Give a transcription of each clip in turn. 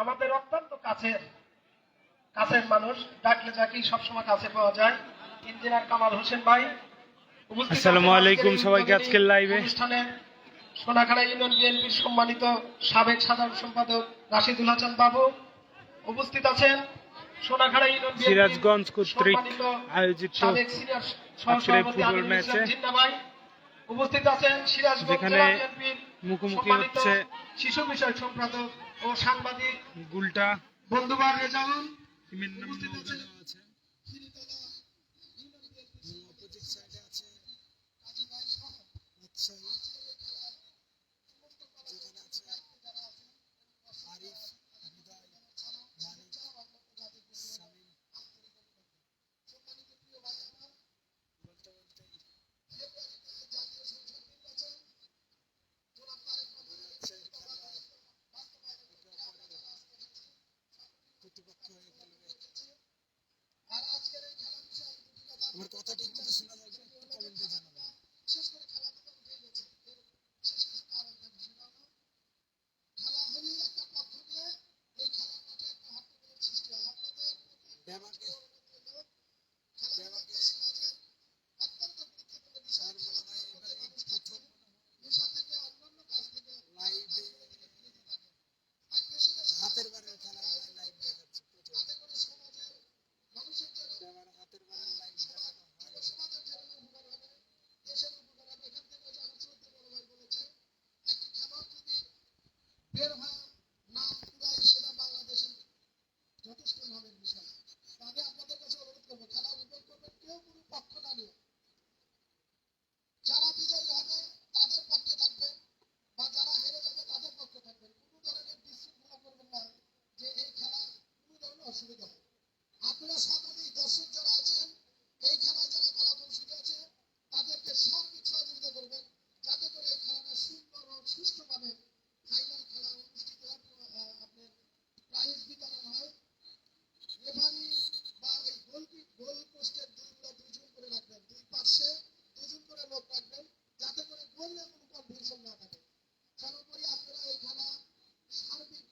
আমাদের অত্যন্ত কাছের মানুষ, ডাকলে যাকে সবসময় কাছে পাওয়া যায়, ইঞ্জিনিয়ার কামাল হোসেন ভাই। আসসালামু আলাইকুম সবাইকে আজকের লাইভে। অনুষ্ঠানে সোনাখাড়া ইউনিয়ন বিএনপির সম্মানিত সাবেক সাধারণ সম্পাদক রাশিদুল হাসান বাবু উপস্থিত আছেন। সোনাখাড়া ইউনিয়ন সিরাজগঞ্জ কর্তৃক আয়োজিত সাবেক সিনিয়র সহসভাপতি ফুটবল ম্যাচে উপস্থিত আছেন সিরাজগঞ্জ যেখানে জেলা বিএনপির মুখোমুখি সম্মানিত হচ্ছে শিশু বিষয়ক সম্পাদক ও সাংবাদিক গুলটা বন্ধুবার রেজাউল। উপস্থিত আছেন আমার কথা ঠিক মতো শোনা যায় কিনা একটু কমেন্টে জানাবেন। হাতের বারের খেলা লাইভ দেখাচ্ছে হাতের বারের লাইভ দেখানো যারা বিজয়ী হবে তাদের পক্ষে থাকবেন বা যারা হেরে যাবে তাদের পক্ষে থাকবেন। কোনো ধরনের বিশৃঙ্খলা করবেন না, যে এই খেলা কোনো ধরনের অসুবিধা হয়। আপনারা সকলেই দর্শক যারা আছেন, এই খেলায় যারা কলাকৌশলী আছে তাদেরকে সার্বিক সহযোগিতা করবেন, যাতে করে এই খেলাটা সুন্দর ও সুষ্ঠুভাবে ফাইনাল খেলা অনুষ্ঠিত হয়, আপনার প্রাইজ বিতরণ হয়। রেফারি বা ওই গোল পোস্টের দুইজন করে রাখবেন, দুই পাশে দুজন করে লোক রাখবেন, যাতে করে গোলে কোনো কনফিউশন না থাকে। সর্বোপরি আপনারা এই খেলা সার্বিক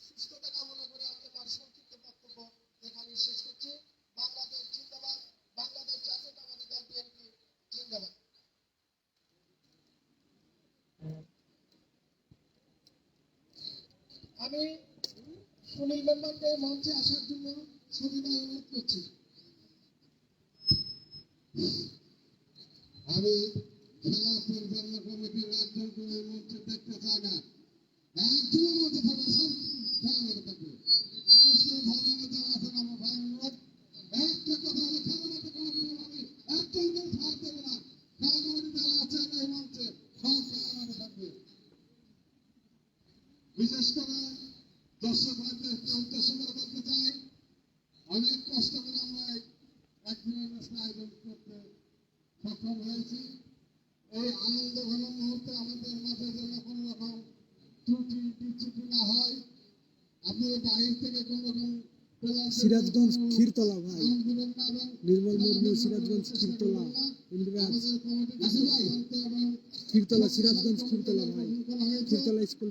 সুস্থতা কামনা করে আমি আমার সংক্ষিপ্ত বক্তব্য এখানে শেষ করছি। বাংলাদেশ জিন্দাবাদ, বাংলাদেশ জাতীয়তাবাদী দল বিএনপি জিন্দাবাদ। আমি সুনীল মেম্বারকে মঞ্চে আসার জন্য সবিনয় অনুরোধ করছি। আমি খেলা পরিচালনা কমিটির একজনকে ওই মঞ্চে দেখতে চাই না, একজনের মধ্যে থাকা খেলানোর থাকবে। বিশেষ করে ভাইজানে যারা আছেন আমার ভাই অনুরোধ, একটা কথা হলে খেলানোতে কোনো ভাবে একজনকে ছাড় দেবে না। খেলা কমিটি যারা আছেন এই মঞ্চে সব খেলানোতে থাকবে। বিশেষ করে দর্শক ভাইদের উদ্দেশ্য করে বলতে চাই, অনেক কষ্ট করে আমরা একদিনের আয়োজন করতে সক্ষম হয়েছি। এই আনন্দ ঘন মুহূর্তে আমাদের মাঝে যেন কোনো রকম ত্রুটি বিচ্যুতি না হয়, আপনাদের বাহির থেকে কোনো রকম সিরাজগঞ্জ ক্ষীরতলা ভাই নির্মল মুর্মু সিরাজগঞ্জ ক্ষীরতলা ইন্দিরাজ ক্ষীরতলা সিরাজগঞ্জ ক্ষীরতলা ভাই ক্ষীরতলা স্কুল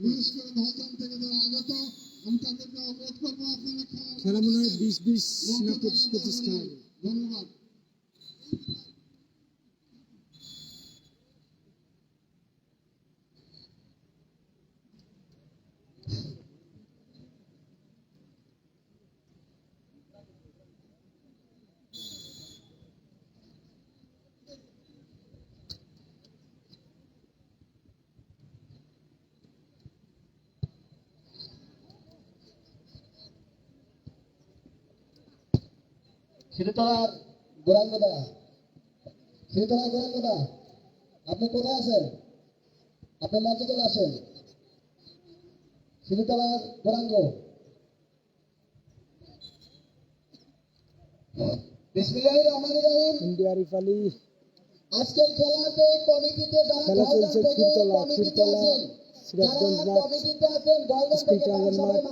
খেলা মনে হয় 20-20 না 25-25 খেলা। ধন্যবাদ। শ্রীতলার গোরাঙ্গদা, শ্রীতলার গোরাঙ্গদা, আপনি কোথায় আছেন? আপনি মঞ্চে চলে আসেন। শ্রীতলার গোরাঙ্গ, বিসমিল্লাহির রহমানির রহিম। ইন্ডিয়ারিফ আলী আজকের খেলাতে কমিটিতে খেলা চলছে ক্ষীরতলা সিরাজগঞ্জ মাঠ স্কুল প্রাঙ্গণ মাঠ,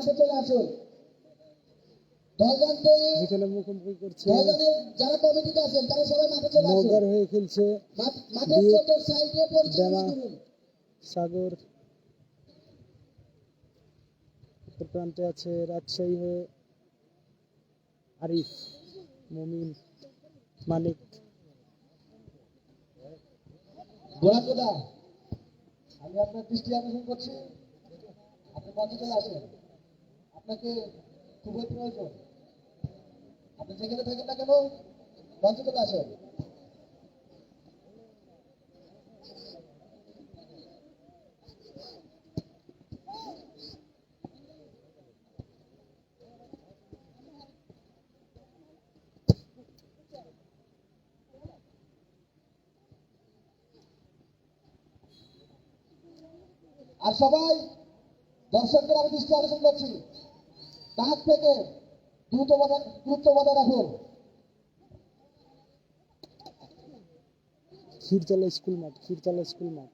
যেখানে মুখোমুখি করছে যারা কমিটিতে আছেন তারা সবাই মাঠে চলে আসুন। নওগাঁর হয়ে খেলছে মাঠের চতুর সাইডে পরিচালনা করুন। সাগর অপর প্রান্তে আছে রাজশাহী হয়ে আরিফ, মুমিন, মানিক। গোলাপদা, আমি আপনার দৃষ্টি আকর্ষণ করছি, আপনি মঞ্চে চলে আসেন। আপনাকে খুবই প্রয়োজন, আপনি যেখানে থাকেন না কেন মঞ্চে চলে আসেন। আর সবাই দর্শকদের আমি দৃষ্টি আকর্ষণ করছি, ডাক থেকে দ্রুত বজায় রাখুন। ক্ষীরতলা স্কুল মাঠ, ক্ষীরতলা স্কুল মাঠ।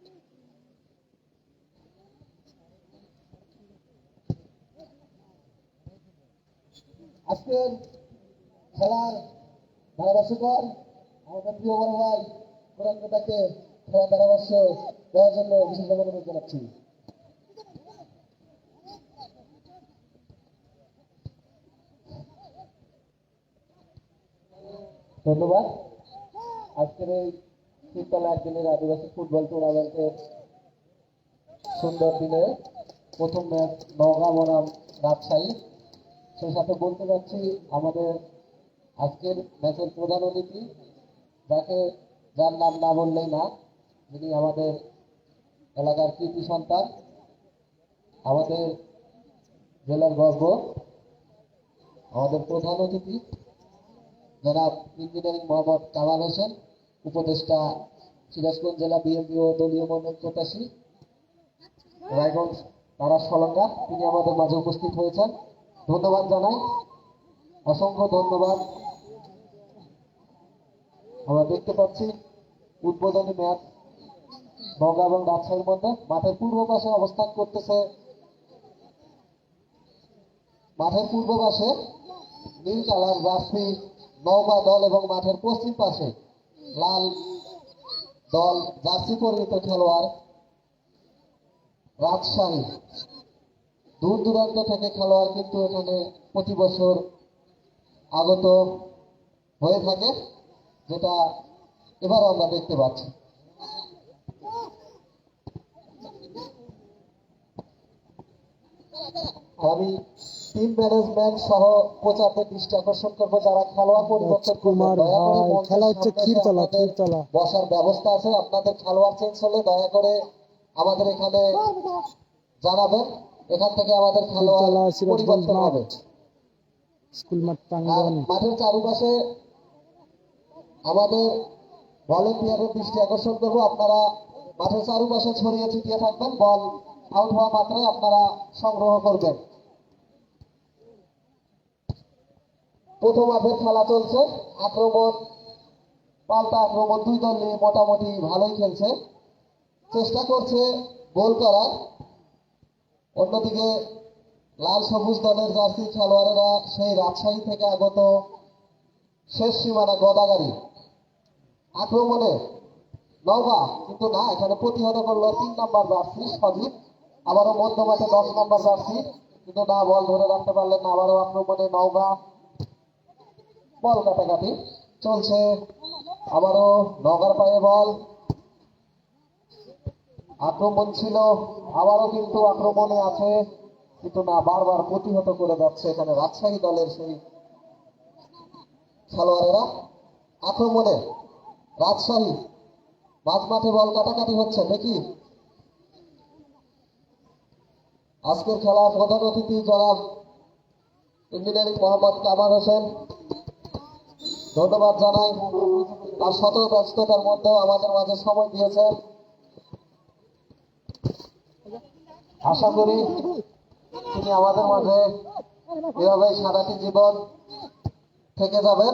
আজকের খেলার ধারাভাষ্যকর আমাদের প্রিয় বড় ভাই কোরআনকে খেলার ধারাভাষ্য দেওয়ার জন্য বিশেষ অনুরোধ জানাচ্ছি। ধন্যবাদ। আজকের এই শীতকালে একদিনের আদিবাসী ফুটবল টুর্নামেন্টের সুন্দর দিনে প্রথম ম্যাচ নওগাঁ বনাম রাজশাহী। সেই সাথে বলতে চাচ্ছি আমাদের আজকের ম্যাচের প্রধান অতিথি, যার নাম না বললেই না, যিনি আমাদের এলাকার কৃতি সন্তান, আমাদের জেলার গর্ব, আমাদের প্রধান অতিথি জনাব ইঞ্জিনিয়ারিং মোহাম্মদ কামাল হোসেন, উপদেষ্টা সিরাজগঞ্জ জেলা বিএনপি ও দলীয় মনোনয়ন প্রত্যাশী রায়গঞ্জ তারা সলঙ্গা, তিনি আমাদের মাঝে উপস্থিত হয়েছেন। ধন্যবাদ জানাই, অসংখ্য ধন্যবাদ। আমরা দেখতে পাচ্ছি উদ্বোধনী ম্যাচ নওগাঁ এবং রাজশাহীর মধ্যে। মাঠের পূর্ব পাশে অবস্থান করতেছে, মাঠের পূর্ব পাশে নীল কালার জার্সি নওগাঁ দল এবং মাঠের পশ্চিম পাশে লাল দল জার্সি পরিহিত খেলোয়াড় রাজশাহী। দূর দূরান্ত থেকে খেলোয়াড় কিন্তু এখানে প্রতি বছর আগত হয়ে থাকে, যেটা এবারও আমরা দেখতে পাচ্ছি। আমি টিম ম্যানেজমেন্ট সহ কোচারদের দৃষ্টি আকর্ষণ করবো, যারা খেলোয়াড় পরিবর্তন কুমার ভাই, খেলা হচ্ছে ক্ষীরতলা, ক্ষীরতলা। বসার ব্যবস্থা আছে, আপনাদের খেলোয়াড় চেঞ্জ হলে দয়া করে আমাদের এখানে জানাবেন, এখান থেকে আমাদের খেলোয়াড় ক্ষীরতলা সিরাজগঞ্জ পরিবর্তন মাঠ, হবে। স্কুল মাঠ আর প্রাঙ্গণ। মাঠের চারপাশে আমাদের ভলেন্টিয়ারের দৃষ্টি আকর্ষণ করবো, আপনারা মাঠের চারপাশে ছড়িয়ে ছিটিয়ে থাকবেন, বল আউট হওয়া মাত্রই আপনারা সংগ্রহ করবেন। প্রথম হাফের খেলা চলছে, আক্রমণ পাল্টা আক্রমণ, দুই দলই মোটামুটি ভালোই খেলছে, চেষ্টা করছে গোল করার। অন্যদিকে লাল সবুজ দলের জার্সি খেলোয়াড়েরা সেই রাজশাহী থেকে আগত শেষ সীমানা গদাগাড়ি। আক্রমণে নওগাঁ কিন্তু না, এখানে প্রতিহত করলো 3 নম্বর জার্সি সজীব, আবারও মধ্যমাঠে 10 নম্বর জার্সি, কিন্তু না, বল ধরে রাখতে পারলেন না। আবারও আক্রমণে নওগাঁ, বল কাটাকাটি চলছে, আবারও নওগাঁর পায়ে বল, আক্রমণ ছিল, আবারও কিন্তু আক্রমণে আছে, কিন্তু না, বারবার প্রতিহত করে যাচ্ছে এখানে রাজশাহী দলের সেই খেলোয়াড়েরা। আক্রমণে রাজশাহী, মাঝ মাঠে বল কাটাকাটি হচ্ছে দেখি। আজকের খেলার প্রধান অতিথি জনাব ইঞ্জিনিয়ারিং মোহাম্মদ কামাল হোসেন, ধন্যবাদ জানাই, তার শত ব্যস্ততার মধ্যেও আমাদের মাঝে সময় দিয়েছেন। আশা করি তিনি আমাদের মাঝে এভাবে সারাটি জীবন থেকে যাবেন।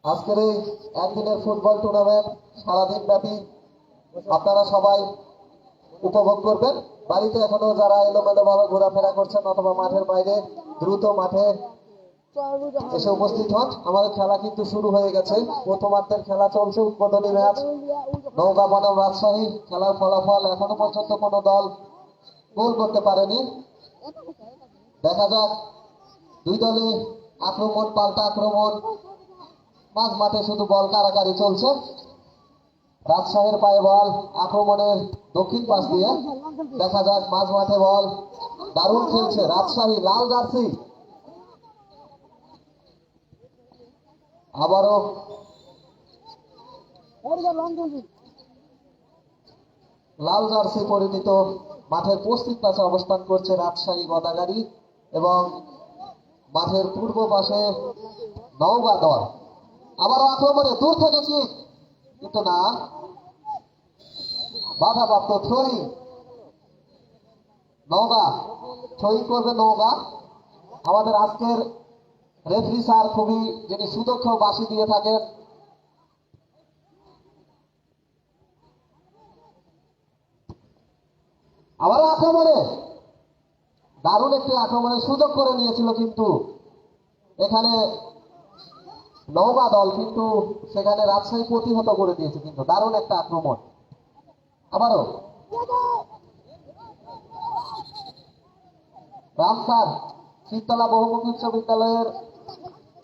আজকের এই একদিনের ফুটবল টুর্নামেন্ট সারাদিন ব্যাপী আপনারা সবাই উপভোগ করবেন। বাড়িতে এখনো যারা এলোমেলো ভাবে ঘোরাফেরা করছেন অথবা মাঠের বাইরে, দ্রুত মাঠে এসে উপস্থিত হন। আমাদের খেলা কিন্তু শুরু হয়ে গেছে, প্রথমার্ধের খেলা চলছে, উদ্বোধনী ম্যাচ নওগাঁ বনাম রাজশাহী। খেলার ফলাফল এখনো পর্যন্ত কোনো দল গোল করতে পারেনি। দেখা যাক দুই দলে আক্রমণ পাল্টা আক্রমণ, মাঝ মাঠে শুধু বল কারাকারি চলছে। রাজশাহীর পায়ে বল আক্রমণের দক্ষিণ পাশ দিয়ে, দেখা যাক মাঝ মাঠে বল, দারুণ খেলছে রাজশাহী, লাল জার্সি আবারও লাল জার্সি পরিণত মাঠের পশ্চিম পাশে অবস্থান করছে রাজশাহী গদাগাড়ি এবং মাঠের পূর্ব পাশে নওগাঁ দল। আবারও আক্রমণে দূর থেকে কি, কিন্তু না, বাধাপ্রাপ্ত থ্রোয়িং। নওগাঁ থ্রোয়িং করবে নওগাঁ। আমাদের আজকের রেফারি স্যার খুবই যিনি সুদক্ষ বাঁশি দিয়ে থাকেন, আবারও আক্রমণে দারুণ একটি আক্রমণের সুযোগ করে নিয়েছিল, কিন্তু এখানে নওগাঁ দল, কিন্তু সেখানে রাজশাহী প্রতিহত করে দিয়েছে। কিন্তু দারুণ একটা আক্রমণ। আবারও রাম স্যার, শীতলা বহুমুখী উচ্চ বিদ্যালয়ের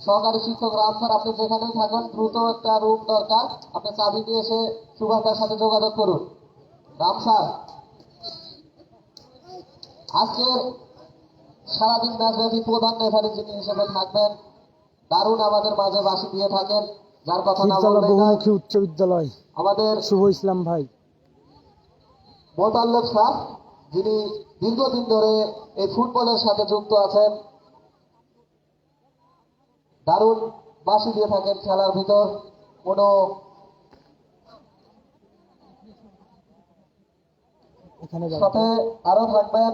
সহকারী শিক্ষক রাম স্যার, আপনি যেখানেই থাকেন দ্রুত একটা রুম দরকার, আপনি চাবি দিয়ে এসে সুভাষদার সাথে যোগাযোগ করুন। রাম স্যার আজকের সারাদিন ম্যাচ ব্যাপী প্রধান রেফারি যিনি হিসেবে থাকবেন, দারুণ আমাদের মাঝে বাঁশি দিয়ে থাকেন, যার কথা না ক্ষীরতলা বললেই নয়, বহুমুখী উচ্চ বিদ্যালয়, আমাদের শুভ ইসলাম ভাই। মোতাল্লেব স্যার, যিনি দীর্ঘদিন ধরে এই ফুটবলের সাথে যুক্ত আছেন, দারুণ বাঁশি দিয়ে থাকেন খেলার ভিতর। কোনো এখানে সাথে আরো থাকবেন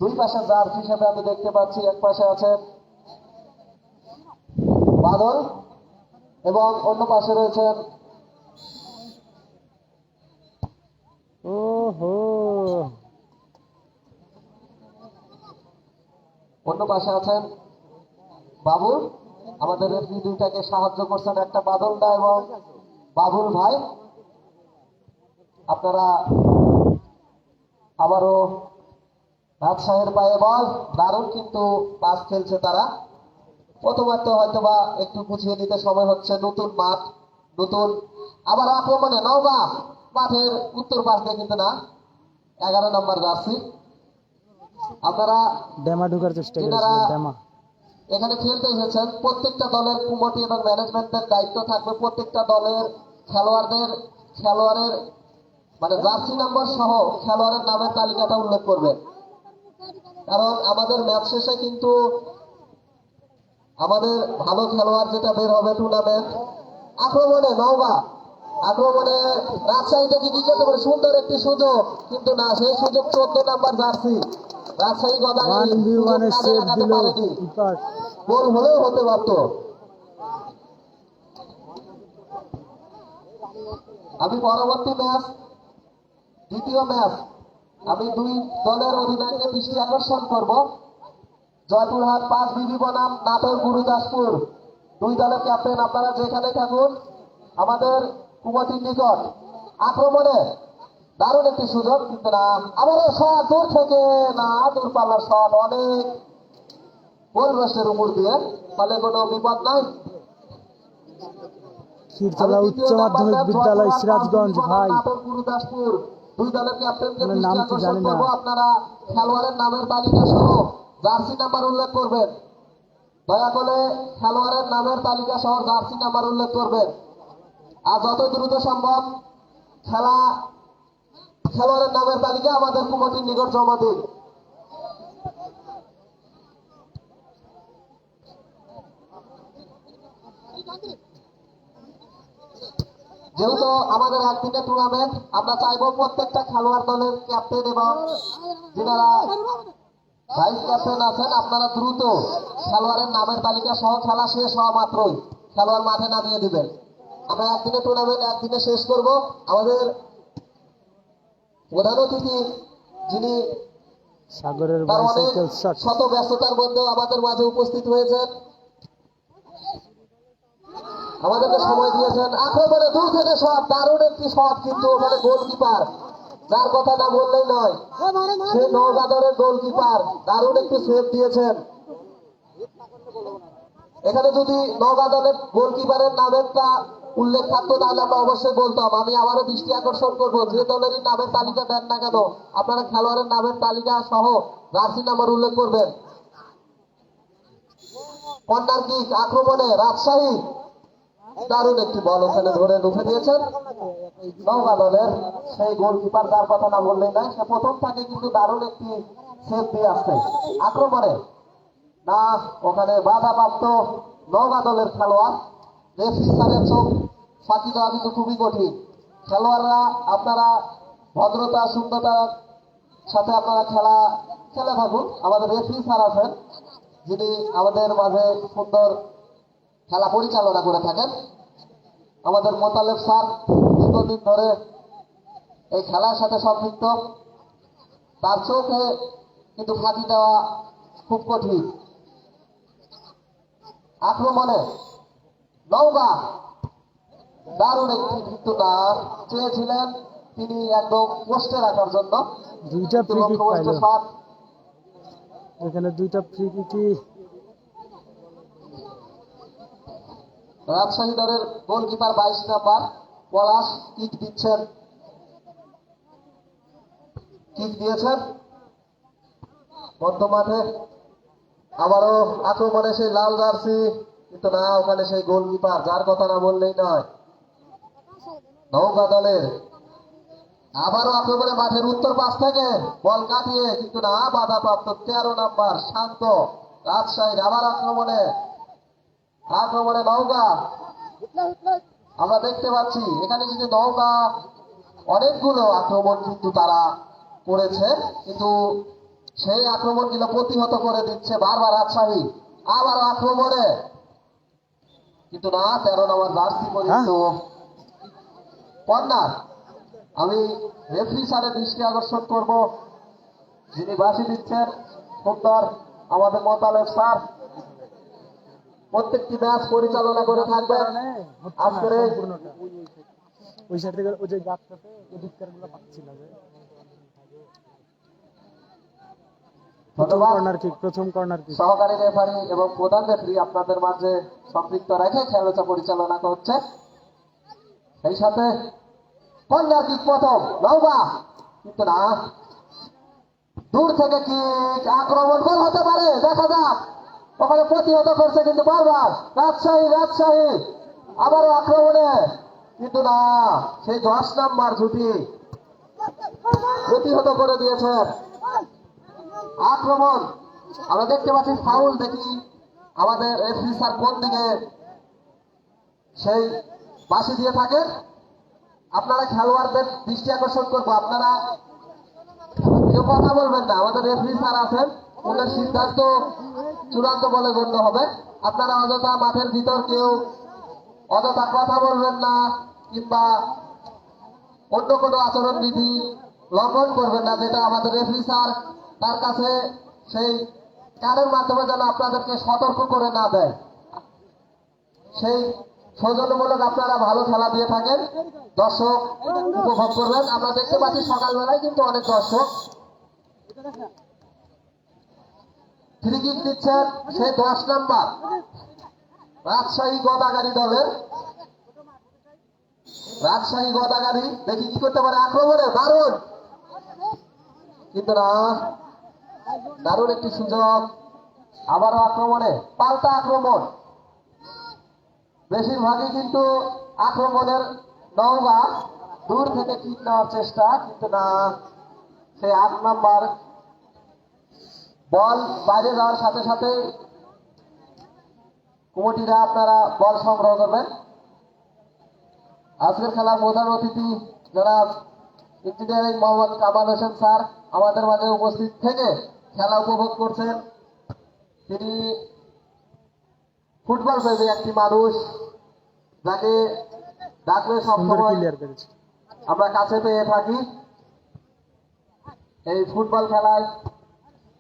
দুই পাশে জার্স হিসেবে আমি দেখতে পাচ্ছি, এক পাশে আছেন বাদল এবং অন্য পাশে রয়েছেন ওহো, অন্য পাশে আছেন বাবুল। আমাদের রেফারি দুইটাকে সাহায্য করছেন, একটা বাদল দা এবং বাবুল ভাই। আপনারা আবারও রাজশাহীর পায়ে বল, দারুণ কিন্তু পাস খেলছে তারা। প্রথমার্ধে হয়তো বা একটু বুঝিয়ে নিতে সময় হচ্ছে, নতুন মাঠ নতুন। আবার আক্রমণে নওগাঁ মাঠের উত্তর পাশ দিয়ে, কিন্তু না, 11 নম্বর জার্সি। আপনারা ডেমা ঢোকার চেষ্টা যেনারা করেছিল, ডেমা। এখানে খেলতে এসেছেন, প্রত্যেকটা দলের কমিটি এবং ম্যানেজমেন্টের দায়িত্ব থাকবে প্রত্যেকটা দলের খেলোয়াড়ের মানে জার্সি নাম্বার সহ খেলোয়াড়ের নামের তালিকাটা উল্লেখ করবে। কারণ আমাদের ম্যাচ শেষে কিন্তু আমাদের ভালো খেলোয়াড় যেটা বের হবে টুর্নামেন্ট। আক্রমণে নওগাঁ, আক্রমণে রাজশাহী থেকে কি করতে পারে, সুন্দর একটি সুযোগ, কিন্তু না, সেই সুযোগ 14 নাম্বার জার্সি রাজশাহী গদাগাড়ি 1v1 এর সেভ দিল পারেনি, কিপার। গোল হলেও হতে পারত। আমি পরবর্তী ম্যাচ, দ্বিতীয় ম্যাচ, আমি দুই দলের অধিনায়কের দৃষ্টি আকর্ষণ করব। জয়পুরহাট 5 বিবি বনাম নাটোর গুরুদাসপুর, দুই দলের ক্যাপ্টেন আপনারা যেখানে থাকুন, আমাদের কুমতির নিকট। আক্রমণে দারুণ একটি সুযোগ, কিন্তু না, আবারও শট দূর থেকে, না, দূরপাল্লার শট, অনেক গোল রসের উপর দিয়ে, ফলে কোনো বিপদ নাই। ক্ষীরতলা উচ্চ মাধ্যমিক বিদ্যালয়, সিরাজগঞ্জ ভাই। নাটোর গুরুদাসপুর, দুই দলের ক্যাপ্টেনকে আপনার দৃষ্টি নাম কি আকর্ষণ জানি না। করব, আপনারা খেলোয়াড়ের নামের তালিকা সহ জার্সি নাম্বার উল্লেখ করবেন। দয়া করে খেলোয়াড়ের নামের তালিকা সহ জার্সি নাম্বার উল্লেখ করবেন। আর যত দ্রুত সম্ভব খেলোয়াড়ের নামের তালিকা আমাদের কমিটির নিকট জমা দিন। যেহেতু আমাদের একদিনের টুর্নামেন্ট, আমরা চাইবো প্রত্যেকটা খেলোয়াড় দলের ক্যাপ্টেন এবং যারা ভাইস ক্যাপ্টেন আছেন, আপনারা দ্রুত খেলোয়াড়ের নামের তালিকা সহ খেলা শেষ হওয়া মাত্রই খেলোয়াড় মাঠে নামিয়ে দিবেন। আমরা একদিনের টুর্নামেন্ট একদিনে শেষ করব। আমাদের প্রধান অতিথি যিনি সাগরের তার অনেক বাইসাইকেল শট। শত ব্যস্ততার মধ্যেও আমাদের মাঝে উপস্থিত হয়েছেন, আমাদেরকে সময় দিয়েছেন। আক্রমণে দূর থেকে শট, দারুণ একটি শট, কিন্তু ওখানে গোলকিপার যার কথা না বললেই নয়, সে নওগাঁ দলের গোলকিপার দারুণ একটি সেভ দিয়েছেন। এখানে যদি নওগাঁ দলের গোলকিপারের নামেরটা উল্লেখ থাকতো তাহলে আমরা অবশ্যই বলতাম। আমি আবারও দৃষ্টি আকর্ষণ করবো, যে দলেরই নামের তালিকা দেন না কেন আপনারা খেলোয়াড়ের নামের তালিকা সহ জার্সি নাম্বার উল্লেখ করবেন। কর্নার কিক আক্রমণে রাজশাহী, দারুণ একটি বল ওখানে ধরে ঢুকে দিয়েছেন নওগাঁ দলের সেই গোলকিপার, যার কথা না বললেই না, সে প্রথম থেকে কিন্তু দারুণ একটি সেভ দিয়ে আসছে। আক্রমণে না, ওখানে বাধাপ্রাপ্ত নওগাঁ দলের খেলোয়াড়। রেফারি স্যারের চোখ ফাঁকি দেওয়া কিন্তু খুবই কঠিন। খেলোয়াড়রা আপনারা ভদ্রতা সুন্দরতার সাথে আপনারা খেলে থাকুন। আমাদের রেফারি স্যার আছেন, যিনি আমাদের মাঝে সুন্দর খেলা পরিচালনা করে থাকেন। আমাদের মোতালেব স্যার দীর্ঘদিন ধরে এই খেলার সাথে সম্পৃক্ত, তার চোখে কিন্তু ফাঁকি দেওয়া খুব কঠিন। আক্রমণে নওগাঁ, দারুণ একটি কিন্তু না চেয়েছিলেন তিনি একদম পোস্টে রাখার জন্য। দুইটা ফ্রি কিক পাইল, শট এখানে দুইটা ফ্রি কিকই রাজশাহী দলের গোলকিপার 22 নাম্বার পলাশ কিক দিচ্ছেন, কিক দিয়েছেন মধ্য মাঠে। আবারও আক্রমণে সেই লাল জার্সি, কিন্তু না, ওখানে সেই গোলকিপার, যার কথা না বললেই নয়, নওগাঁ দলের। আবারও আক্রমণে মাঠের উত্তর পাশ থেকে বল কাটিয়ে, কিন্তু না, বাধাপ্রাপ্ত 13 নাম্বার শান্ত রাজশাহীর। আবার আক্রমণে নওগাঁ আমরা দেখতে পাচ্ছি। এখানে কিন্তু নওগাঁ অনেকগুলো আক্রমণ কিন্তু তারা করেছে, কিন্তু সেই আক্রমণগুলো প্রতিহত করে দিচ্ছে বারবার রাজশাহী। আবার আক্রমণে, কিন্তু না, 13 নম্বর জার্সি পরিচিত কর্নার। আমি রেফারি স্যারের দৃষ্টি আকর্ষণ করব, যিনি বাঁশি দিচ্ছেন সুন্দর, আমাদের মোতালেব স্যার প্রত্যেকটি ম্যাচ পরিচালনা করে থাকবেন। আজকের এই ওই সাইড থেকে ওই যে গাছটাতে এদিককার গুলো পাচ্ছি না যে ধন্যবাদ। প্রথম কর্নার কিক সহকারী রেফারি এবং প্রধান রেফারি আপনাদের মাঝে সম্পৃক্ত রেখে খেলাটা পরিচালনা করছে। সেই সাথে কর্নার কিক প্রথম নওগাঁ, কিন্তু না, দূর থেকে কিক, আক্রমণ গোল হতে পারে, দেখা যাক। ওখানে প্রতিহত করছে কিন্তু বারবার রাজশাহী। আবারও আক্রমণে, কিন্তু না, সেই 10 নাম্বার জুটি প্রতিহত করে দিয়েছে আক্রমণ। আমরা দেখতে পাচ্ছি ফাউল, দেখি আমাদের রেফারি স্যার কোন দিকে সেই বাঁশি দিয়ে থাকেন। আপনারা খেলোয়াড়দের দৃষ্টি আকর্ষণ করবো, আপনারা কেউ কথা বলবেন না। আমাদের রেফারি স্যার আছেন, ওনার সিদ্ধান্ত চূড়ান্ত বলে গণ্য হবে। আপনারা অযথা মাঠের ভিতর কেউ অযথা কথা বলবেন না, কিংবা অন্য কোনো আচরণ বিধি লঙ্ঘন করবেন না, যেটা আমাদের রেফারি স্যার তার কাছে সেই কানের মাধ্যমে যেন আপনাদেরকে সতর্ক করে না দেয়। সেই সৌজন্যমূলক আপনারা ভালো খেলা দিয়ে থাকেন, দর্শক উপভোগ করবেন। আমরা দেখতে পাচ্ছি সকালবেলায় কিন্তু অনেক দর্শক। ফ্রি কিক দিচ্ছেন সেই 10 নাম্বার রাজশাহী গদাগাড়ি দলের। রাজশাহী গদাগাড়ি দেখি কি করতে পারে আক্রমণে, দারুণ, কিন্তু না, দারুণ একটি সুযোগ। আবারও আক্রমণে পাল্টা আক্রমণ, বেশিরভাগই কিন্তু আক্রমণের নওগাঁ। দূর থেকে কিক নেওয়ার চেষ্টা, কিন্তু না, সেই 8 নাম্বার বল বাইরে যাওয়ার সাথে সাথে কমিটিরা আপনারা বল সংগ্রহ করবেন। আজকের খেলার প্রধান অতিথি যারা ইঞ্জিনিয়ারিং মোহাম্মদ কামাল হোসেন স্যার আমাদের মাঝে উপস্থিত থেকে খেলা উপভোগ করছেন। তিনি ফুটবল প্রেমী একটি মানুষ, যাকে ডাকলে সবসময় আমরা কাছে পেয়ে থাকি। এই ফুটবল খেলায়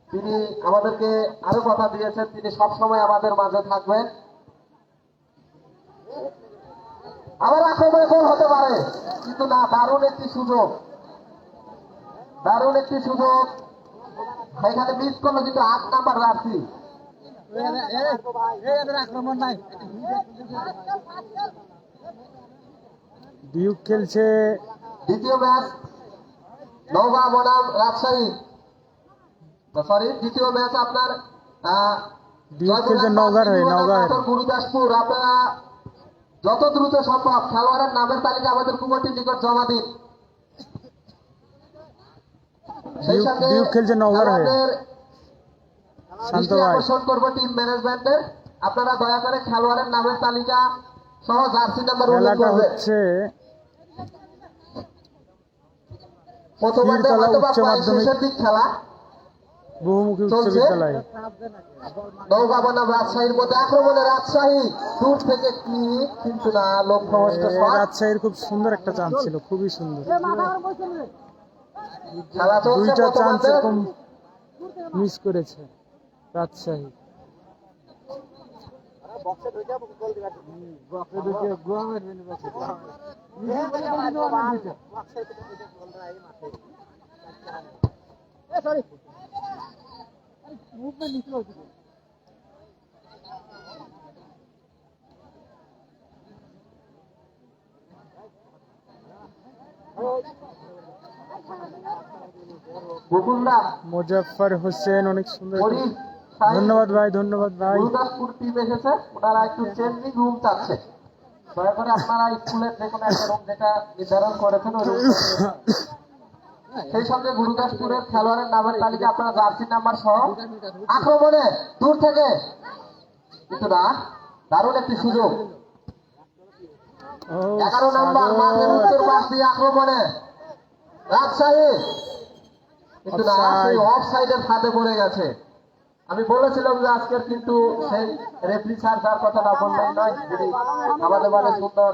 তিনি আমাদেরকে আরো কথা দিয়েছেন, তিনি সবসময় আমাদের মাঝে থাকবেন। আবার আক্রমণে গোল হতে পারে, কিন্তু না, দারুণ একটি সুযোগ। দারুণ একটি সুযোগ, এখানে মিস করলো কিন্তু 8 নাম্বার রাশি। আক্রমণ নাই, ডিউক খেলছে। দ্বিতীয় ম্যাচ নওগাঁ বনাম রাজশাহী, সরি দ্বিতীয় ম্যাচ আপনার ডিউক খেলছে নওগাঁর হয়ে, নওগাঁর গুরুদাসপুর। আপনারা যত দ্রুত সম্ভব খেলোয়াড়ের নামের তালিকা আমাদের কুমারটির নিকট জমা দিন। সেই সাথে ডিউক খেলছে নওগাঁর হয়ে। খেলোয়াড়দের শান্ত দৃষ্টি ভাই, আকর্ষণ করবো টিম ম্যানেজমেন্টের, আপনারা দয়া করে খেলোয়াড়ের নামের তালিকা সহ জার্সি নাম্বার উল্লেখ খেলাটা করবেন। হচ্ছে প্রথমার্ধে তীরতলা হয়তো বা উচ্চ প্রায় মাধ্যমিক শেষের দিক খেলা বহুমুখী উচ্চ চলছে। বিদ্যালয়। নওগাঁ বনাম রাজশাহীর মধ্যে আক্রমণে রাজশাহী দূর থেকে কি, কিন্তু না লক্ষ্যভ্রষ্ট শট। রাজশাহীর খুব সুন্দর একটা চান্স ছিল, খুবই সুন্দর। খেলা চলছে দুইটা চান্স প্রথমার্ধে। এরকম মিস করেছে রাজশাহী। মুকুন্দা মোজাফফর হোসেন অনেক সুন্দর। হরি ধন্যবাদ ভাই, ধন্যবাদ ভাই। গুরুদাসপুর টিম এসেছে, ওনারা একটু চেঞ্জিং রুম চাচ্ছে। দয়া করে আপনারা স্কুলের যে কোনো একটা রুম যেটা নির্ধারণ করেছেন ওই রুম। সেই সঙ্গে গুরুদাসপুরের খেলোয়াড়ের নামের তালিকা আপনারা জার্সি নাম্বার সহ আক্রমণে দূর থেকে, কিন্তু না দারুণ একটি সুযোগ। ও 11 নাম্বার মাঠের উত্তর পাশ দিয়ে আক্রমণে রাজশাহী, কিন্তু না সেই অফ সাইডের ফাঁদে পড়ে গেছে। আমি বলেছিলাম যে আজকের কিন্তু সেই রেফারি স্যার যার কথা না বললেন নয়, যিনি আমাদের মাঝে সুন্দর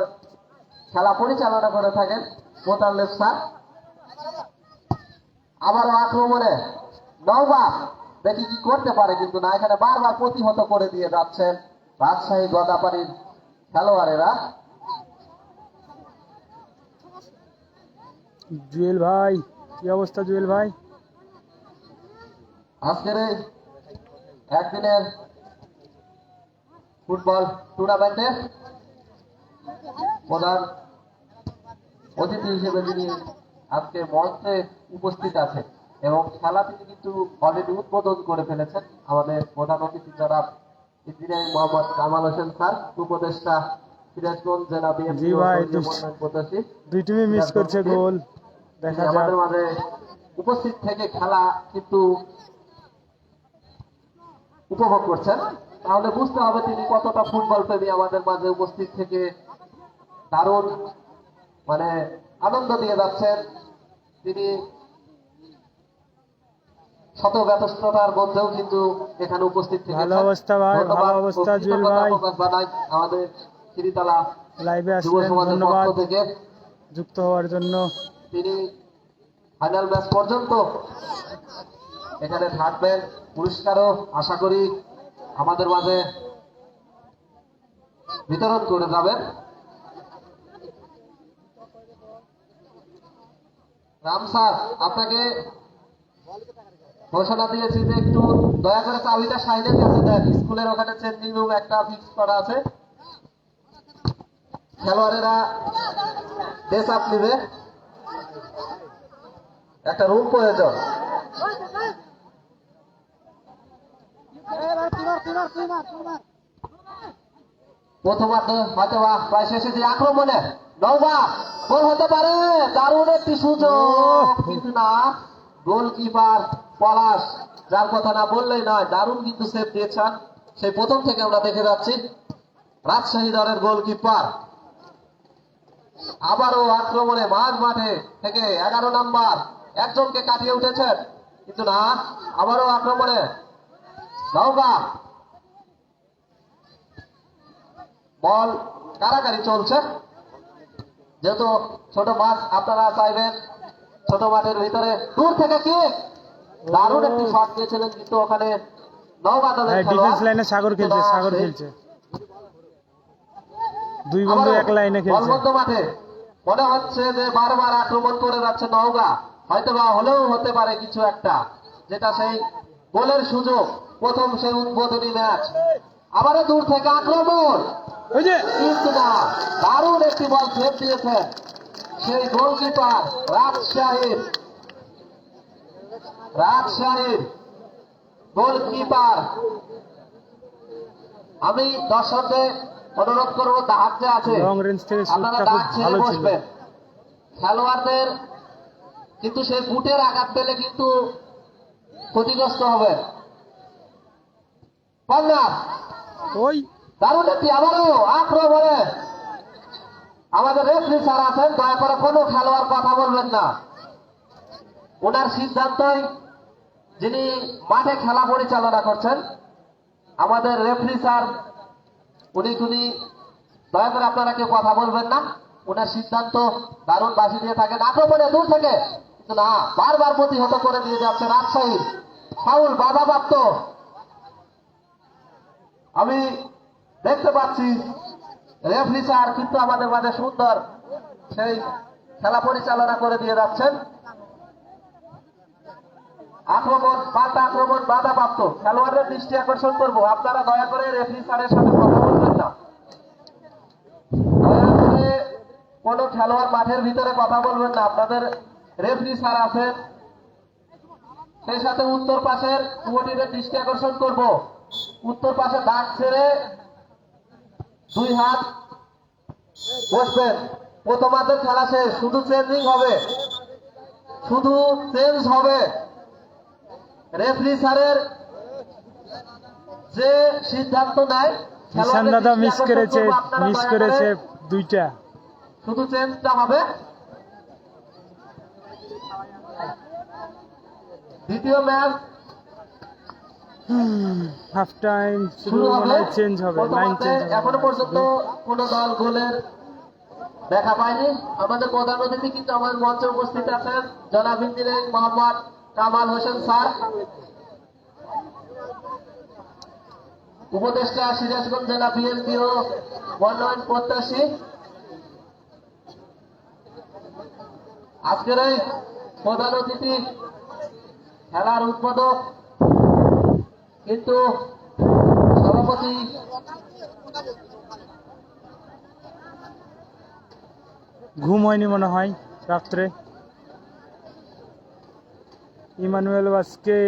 খেলা পরিচালনা করে থাকেন, মোতাল্লেব স্যার। আবারও আক্রমণে নওগাঁ, দেখি কি করতে পারে, কিন্তু না এখানে বারবার প্রতিহত করে দিয়ে যাচ্ছেন রাজশাহী গদাপাড়ির খেলোয়াড়েরা। জুয়েল ভাই, কি অবস্থা জুয়েল ভাই? আজকের এই একদিনের ফুটবল টুর্নামেন্টের প্রধান অতিথি হিসেবে যিনি আজকে মঞ্চে উপস্থিত আছেন এবং খেলা তিনি কিন্তু অলরেডি উদ্বোধন করে ফেলেছেন, আমাদের প্রধান অতিথি যারা ইঞ্জিনিয়ারিং মোহাম্মদ কামাল হোসেন স্যার, উপদেষ্টা সিরাজগঞ্জ জেলা বিএনপি জি ভাই, প্রত্যাশী। দুই টিমই মিস করছে গোল, দেখা যাক। আমাদের মাঝে উপস্থিত থেকে খেলা কিন্তু উপভোগ করছেন, তাহলে বুঝতে হবে তিনি কতটা ফুটবল প্রেমী। আমাদের মাঝে উপস্থিত থেকে দারুণ মানে আনন্দ দিয়ে যাচ্ছেন তিনি, শত ব্যস্ততার মধ্যেও কিন্তু এখানে উপস্থিত থেকে ভালো অবস্থা ভাই, ভালো অবস্থা জুয়েল ভাই। জানাই আমাদের শ্রীতলা লাইভে যুব আসলেন, সমাজের ধন্যবাদ পক্ষ থেকে। যুক্ত হওয়ার জন্য। তিনি ফাইনাল ম্যাচ পর্যন্ত এখানে থাকবেন, পুরস্কারও আশা করি আমাদের মাঝে বিতরণ করে যাবেন। রাম স্যার, আপনাকে ঘোষণা দিয়েছি যে একটু দয়া করে চাবিটা সাইনের কাছে দেন, স্কুলের ওখানে চেঞ্জিং রুম একটা ফিক্স করা আছে, খেলোয়াড়েরা ড্রেস আপ নিবে, একটা রুম প্রয়োজন। প্রথমার্ধে হয়তো প্রায় শেষে যে আক্রমণে নওগাঁ গোল হতে পারে, দারুণ একটি সুযোগ, কিন্তু না গোলকিপার পলাশ, যার কথা না বললেই নয়, দারুণ কিন্তু সেভ দিয়েছেন, সেই প্রথম থেকে আমরা দেখে যাচ্ছি রাজশাহী দলের গোলকিপার। আবারও আক্রমণে মাঝ মাঠে থেকে 11 নাম্বার একজনকে কাটিয়ে উঠেছেন, কিন্তু না আবারও আক্রমণে নওগাঁ, বল কারাকারি চলছে। যেহেতু ছোট মাঠ আপনারা চাইবেন ছোট মাঠের ভিতরে দূর থেকে কি দারুণ একটি শট দিয়েছিলেন, কিন্তু ওখানে নওগাঁ দলের ডিফেন্স লাইনে সাগর খেলছে, সাগর খেলছে, দুই বন্ধু এক লাইনে খেলছে। বলবন্ধ মাঠে মনে হচ্ছে যে বারবার আক্রমণ করে যাচ্ছে নওগাঁ, হয়তোবা হলেও হতে পারে কিছু একটা, যেটা সেই গোলের সুযোগ, প্রথম সেই উদ্বোধনী ম্যাচ। আবারও দূর থেকে আক্রমণ, ওই যে কিন্তু না, দারুণ একটি বল সেভ দিয়েছেন সেই গোলকিপার রাজশাহীর গোলকিপার। আমি দর্শকদের অনুরোধ করবো, দাগ যে আছে লং রেঞ্জ থেকে আপনারা শুটটা দাগ খুব ছেড়ে ভালো ছিল। বসবেন। খেলোয়াড়দের কিন্তু সেই বুটের আঘাত পেলে কিন্তু ক্ষতিগ্রস্ত হবে। কর্নার, ওই দারুণ একটি আবারও আক্রমণে আমাদের রেফারি স্যার আছেন, দয়া করে কোনো খেলোয়াড় কথা বলবেন না। ওনার সিদ্ধান্তই, যিনি মাঠে খেলা পরিচালনা করছেন আমাদের রেফারি স্যার, উনি দয়া করে আপনারা কেউ কথা বলবেন না। ওনার সিদ্ধান্ত দারুণ বাসি দিয়ে থাকেন। আক্রমণে দূর থেকে, কিন্তু না, বারবার প্রতিহত করে দিয়ে যাচ্ছে রাজশাহী। ফাউল বাধাপ্রাপ্ত। আমি দেখতে পাচ্ছি রেফারি স্যার কিন্তু আমাদের মাঝে সুন্দর সেই খেলা পরিচালনা করে দিয়ে যাচ্ছেন। আক্রমণ, পাল্টা আক্রমণ বাধাপ্রাপ্ত। খেলোয়াড়দের দৃষ্টি আকর্ষণ করবো, আপনারা দয়া করে রেফারি স্যারের সাথে কথা বলবেন না। দয়া করে কোনো খেলোয়াড় মাঠের ভিতরে কথা বলবেন না। আপনাদের রেফারি স্যার আছেন, সেই সাথে উত্তর পাশের যুবতীদের দৃষ্টি আকর্ষণ করব, উত্তর পাশে দাগ ছেড়ে 2 হাত বসবেন। প্রথমার্ধের খেলা শেষ, শুধু চেঞ্জিং হবে, শুধু চেঞ্জ হবে। রেফারি স্যারের যে সিদ্ধান্ত নেয়, ঈশান দাদা মিস করেছে দুইটা। শুধু চেঞ্জটা হবে। দ্বিতীয় ম্যাচ হাফ টাইম শুরু হবে, চেঞ্জ হবে, লাইন প্রথমার্ধে চেঞ্জ এখনো পর্যন্ত কোন দল গোলের দেখা পায়নি। আমাদের প্রধান অতিথি কিন্তু আমাদের মঞ্চে উপস্থিত আছেন জনাব ইঞ্জিনিয়ার মোহাম্মদ কামাল হোসেন স্যার, উপদেষ্টা সিরাজগঞ্জ জেলা বিএনপি ও মনোনয়ন প্রত্যাশী। আজকের এই প্রধান অতিথি খেলার উদ্বোধক কিন্তু সভাপতি ঘুম হয়নি মনে হয় রাত্রে। ইমানুয়েল বাসকে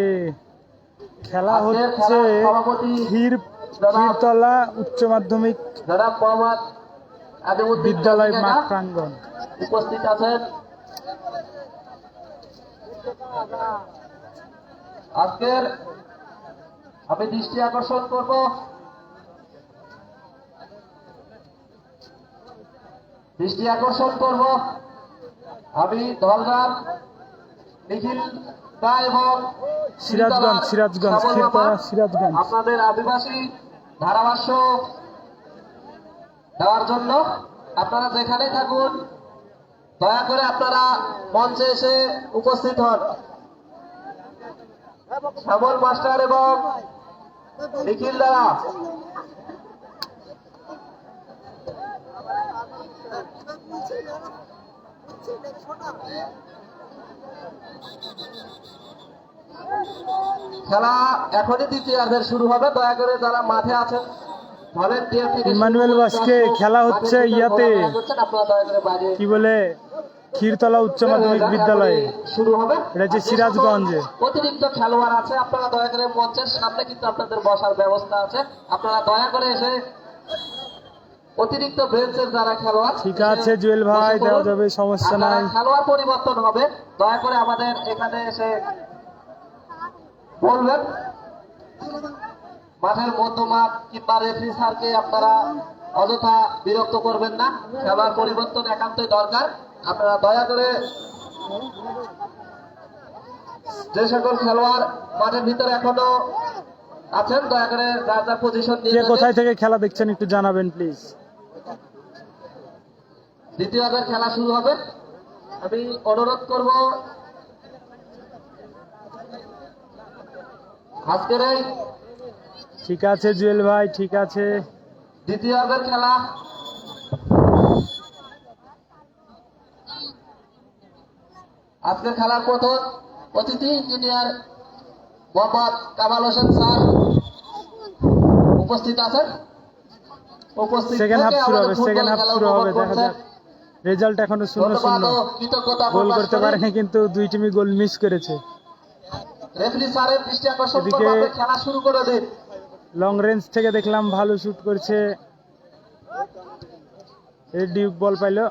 খেলা আজকের হচ্ছে খেলার সভাপতি ক্ষীরতলা উচ্চ মাধ্যমিক জনাব মোহাম্মদ আজিমুদ্দিন বিদ্যালয় চৌধুরী মাঠ কাকা প্রাঙ্গণ। উপস্থিত আছেন। আজকের আমি দৃষ্টি আকর্ষণ করব আমি ধলগার নিখিল দা এবং সিরাজগঞ্জ ক্ষীরতলা সিরাজগঞ্জ। আপনাদের আদিবাসী ধারাভাষ্য দেওয়ার জন্য আপনারা যেখানেই থাকুন দয়া করে আপনারা মঞ্চে এসে উপস্থিত হন। শ্যামল মাস্টার এবং নিখিল দ্বারা খেলা এখনই দ্বিতীয়ার্ধের শুরু হবে। দয়া করে যারা মাঠে আছেন ভলেন্টিয়ার থেকে ইমানুয়েল বাসকে খেলা হচ্ছে ইয়াতে আপনারা দয়া করে বাইরে কি বলে ক্ষীরতলা উচ্চ মাধ্যমিক বিদ্যালয়ে, শুরু হবে। এটা হচ্ছে সিরাজগঞ্জে। অতিরিক্ত খেলোয়াড় আছে, আপনারা দয়া করে মঞ্চের সামনে কিন্তু আপনাদের বসার ব্যবস্থা আছে, আপনারা দয়া করে এসে অতিরিক্ত বেঞ্চের যারা খেলোয়াড় ঠিক আছে জুয়েল ভাই, দেওয়া যাবে, সমস্যা নাই। খেলোয়াড় পরিবর্তন হবে, দয়া করে আমাদের এখানে এসে বলবেন। মাঠের মধ্যমাঠ কিংবা রেফারি স্যারকে আপনারা অযথা বিরক্ত করবেন না, খেলোয়াড় পরিবর্তন একান্তই দরকার। আপনারা দয়া করে যে সকল খেলোয়াড় মাঠের ভিতরে এখনো আছেন দয়া করে যার যার পজিশন কে নিয়ে কোথায় থেকে খেলা দেখছেন একটু জানাবেন প্লিজ। দ্বিতীয়ার্ধের খেলা শুরু হবে। আমি অনুরোধ করব আজকের এই ঠিক আছে জুয়েল ভাই, ঠিক আছে। দ্বিতীয়ার্ধের খেলা আজকের খেলার প্রথম অতিথি ইঞ্জিনিয়ার মোহাম্মদ কামাল হোসেন স্যার উপস্থিত আছেন। উপস্থিত সেকেন্ড হাফ থেকে শুরু হবে, আমাদের সেকেন্ড ফুটবল হাফ খেলা শুরু হবে, উপভোগ দেখা করছেন। যাক। রেজাল্ট এখনো 0-0, ধন্যবাদ ও কৃতজ্ঞতা গোল প্রকাশ করতে করি। পারেনি কিন্তু দুই টিমই গোল মিস করেছে। রেফারি স্যারের দৃষ্টি আকর্ষণ এদিকে করবো, আপনি খেলা শুরু করে দিন। লং রেঞ্জ থেকে দেখলাম ভালো শুট করছে, এই ডিউক বল পাইলো।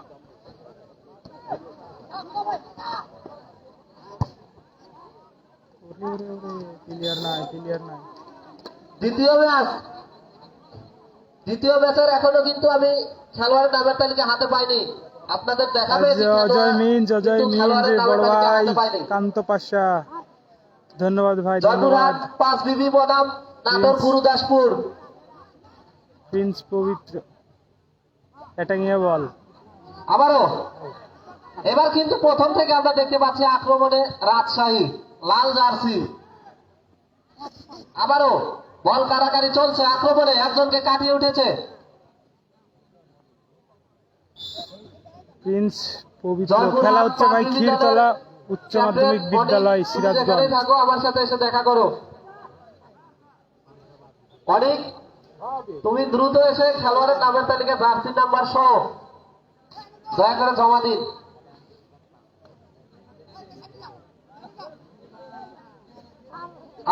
ক্লিয়ার নাই, ক্লিয়ার নাই। দ্বিতীয় ম্যাচের এখনো কিন্তু আমি খেলোয়াড়ের নামের তালিকা হাতে পাইনি। আপনাদের দেখাবে যে অজয় মিঞ্জ, অজয় কিন্তু মিঞ্জ, খেলোয়াড়ের নামের বড় তালিকা ভাই হাতে পাইনি। কান্ত পাশা, ধন্যবাদ ভাই, জয়পুরহাট ধন্যবাদ। 5 বিবি বনাম নাটোর গুরুদাসপুর। প্রিন্স পবিত্র অ্যাটাকিং এ বল। আবারও এবার কিন্তু প্রথম থেকে আমরা দেখতে পাচ্ছি আক্রমণে রাজশাহী লাল জার্সি। আবারও বল কারাকারি চলছে, আক্রমণে একজনকে কাটিয়ে উঠেছে। প্রিন্স পবিত্র। খেলা হচ্ছে ভাই ক্ষীরতলা উচ্চ মাধ্যমিক বিদ্যালয়, সিরাজগঞ্জ। থাকো আমার সাথে এসে দেখা করো। অনেক তুমি দ্রুত এসে খেলোয়াড়ের নামের তালিকা জার্সি নাম্বার সহ দয়া করে জমা দিন।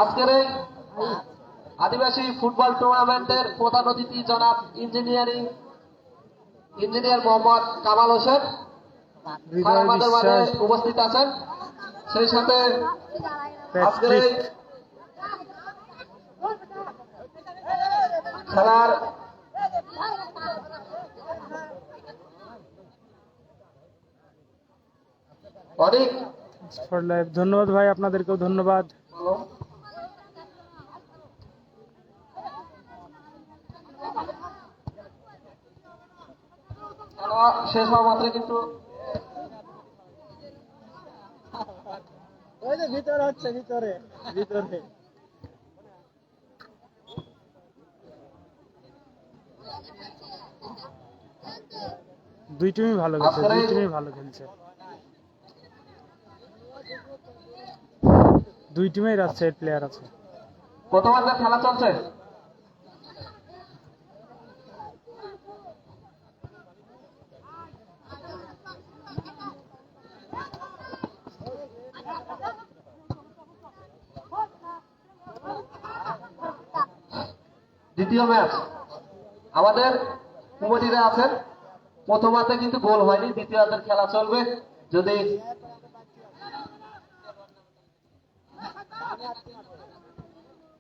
আজকের এই আদিবাসী ফুটবল টুর্নামেন্টের প্রধান অতিথি জনাব ইঞ্জিনিয়ার মোহাম্মদ কামাল হোসেন স্যার হৃদয় আমাদের মাঝে বিশ্বাস, উপস্থিত আছেন। সেই সাথে আজকের এই প্যাট্রিক, খেলার অনেক ফর লাইফ, ধন্যবাদ ভাই, আপনাদেরকেও ধন্যবাদ। খেলা শেষ হওয়া মাত্র কিন্তু ওই যে ভিতরে হচ্ছে, ভিতরে ভিতরে দুই টিমই ভালো খেলছে, দুই টিমই ভালো খেলছে, দুই টিমেই রাজশাহীর প্লেয়ার আছে। প্রথমার্ধের খেলা চলছে। দ্বিতীয় ম্যাচ আমাদের কমিটিরা আছেন। প্রথমার্ধে কিন্তু গোল হয়নি, দ্বিতীয়ার্ধের খেলা চলবে। যদি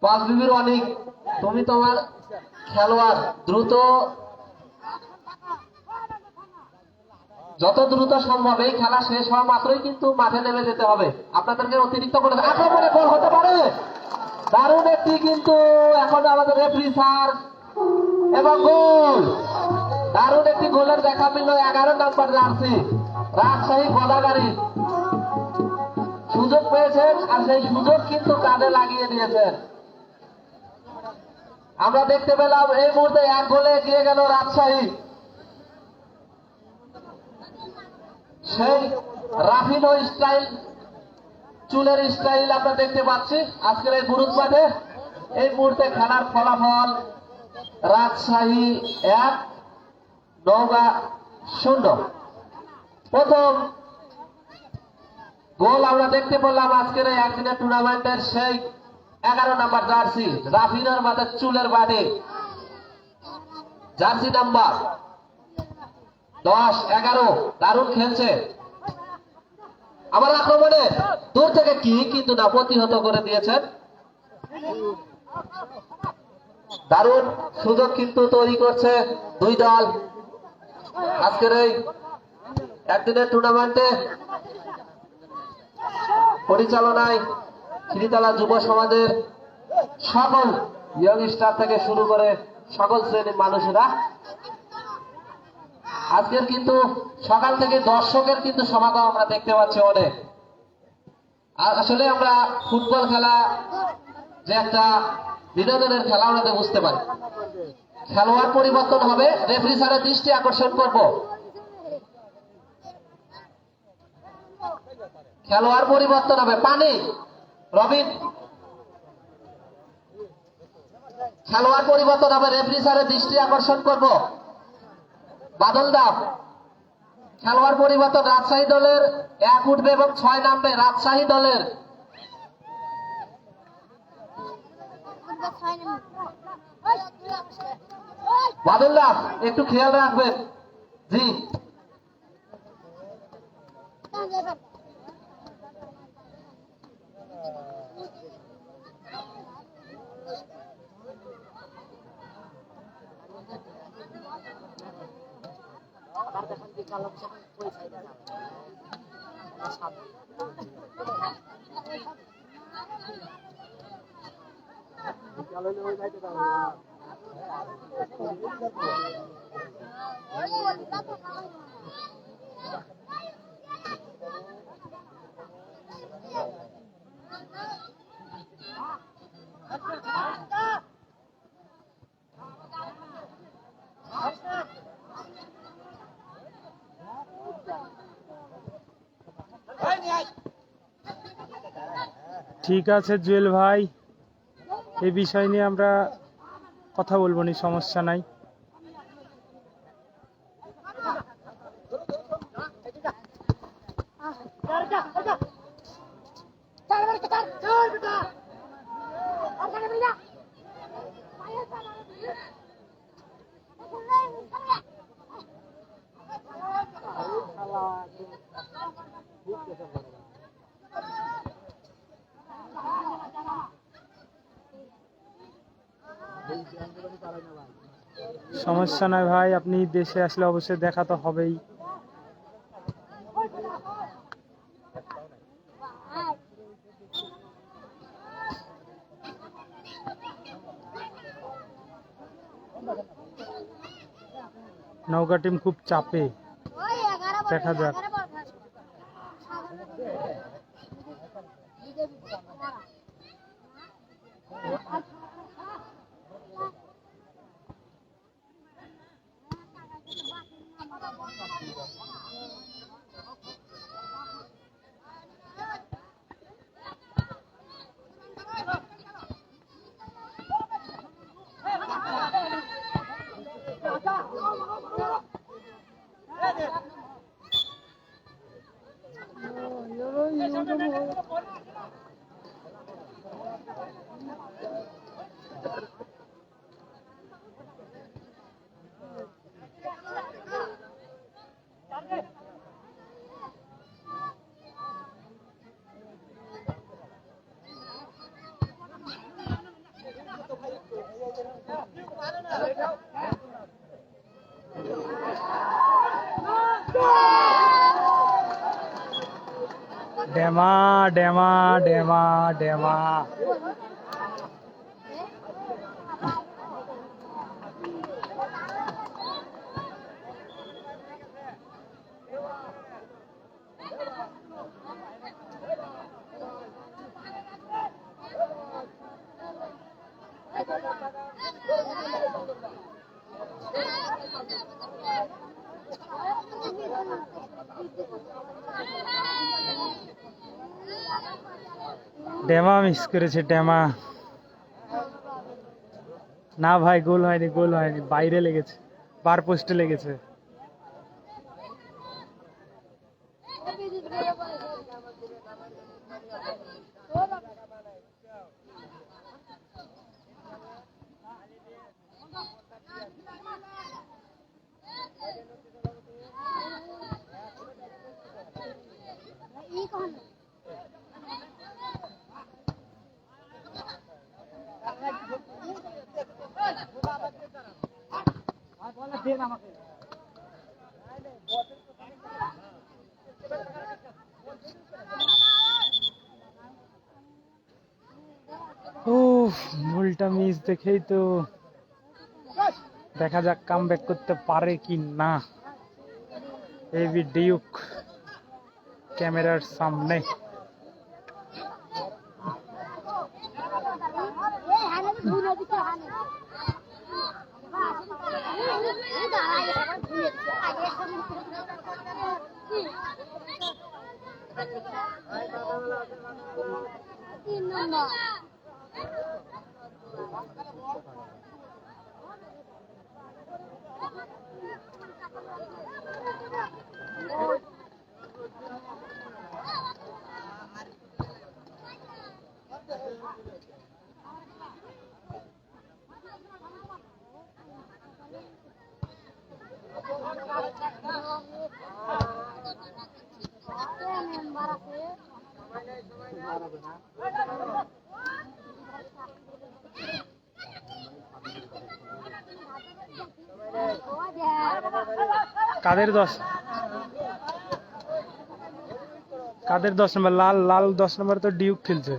পাঁচ বিবির অনেক তুমি তোমার খেলোয়াড় দ্রুত যত দ্রুত সম্ভব এই খেলা শেষ হওয়া মাত্রই কিন্তু মাঠে নেমে যেতে হবে। আপনাদেরকে অতিরিক্ত করে আক্রমণে গোল হতে পারে, দারুণ একটি কিন্তু এখন আমাদের রেফারি স্যার এবং গোল, দারুণ একটি গোলের দেখা মিলল 11 নম্বর জার্সি রাজশাহী গোলাগাড়ি। সুযোগ পেয়েছেন আর সেই সুযোগ কিন্তু কাঁধে লাগিয়ে দিয়েছেন। আমরা দেখতে পেলাম এই মুহূর্তে 1 গোলে এগিয়ে গেল রাজশাহী। সেই রাফিনো স্টাইল, চুলের স্টাইল আমরা দেখতে পাচ্ছি আজকের এই গুরুত্ব মাঠে। এই মুহূর্তে খেলার ফলাফল রাজশাহী 1, নওগাঁ 0। প্রথম গোল আমরা দেখতে পেলাম আজকের এই একদিনের টুর্নামেন্টের সেই 11 নম্বর জার্সি রাফিনার মাথায় চুলের বাড়ি, জার্সি নাম্বার 10-11 দারুণ খেলছে। আমার আক্রমণে দূর থেকে কিন্তু না প্রতিহত করে দিয়েছেন। দারুণ সুযোগ কিন্তু তৈরি করছে দুই দল আজকের এই একদিনের টুর্নামেন্টে। পরিচালনায় খিরিতলা যুব সমাজের সকল ইয়ং স্টার থেকে শুরু করে সকল শ্রেণীর মানুষেরা। আজকের কিন্তু সকাল থেকে দর্শকের কিন্তু সমাগম আমরা দেখতে পাচ্ছি অনেক। আসলে আমরা ফুটবল খেলা যে একটা বিনোদনের খেলা আমরা বুঝতে পারি। খেলোয়াড় পরিবর্তন হবে, রেফারি স্যারের দৃষ্টি আকর্ষণ করব। খেলোয়াড় পরিবর্তন হবে। পানি রবিন, খেলোয়াড় পরিবর্তন হবে। রেফারি স্যারের দৃষ্টি আকর্ষণ করব। বাদল দাম, খেলোয়াড় পরিবর্তন। রাজশাহী দলের 1 উঠবে এবং 6 নামবে রাজশাহী দলের। বাদল দাম একটু খেয়াল রাখবেন। জি, ঠিক আছে জুয়েল ভাই, এই বিষয় নিয়ে আমরা কথা বলবো নি, সমস্যা নাই। সমস্যা নাই ভাই, আপনি দেশে আসলে অবশ্যই দেখা তো হবেই। নৌকা টিম খুব চাপে, দেখা যাক। ডেমা ডেমা ডেমা ডেমা ডেমা মিস করেছে ডেমা। না ভাই, গোল হয়নি, গোল হয়নি, বাইরে লেগেছে, বার পোস্টে লেগেছে। গোলটা মিস দেখেই তো দেখা যাক কামব্যাক করতে পারে কি না। এবি ডিউক ক্যামেরার সামনে। কাদের 10 নম্বর? লাল লাল 10 নম্বর তো ডিউক খেলছে।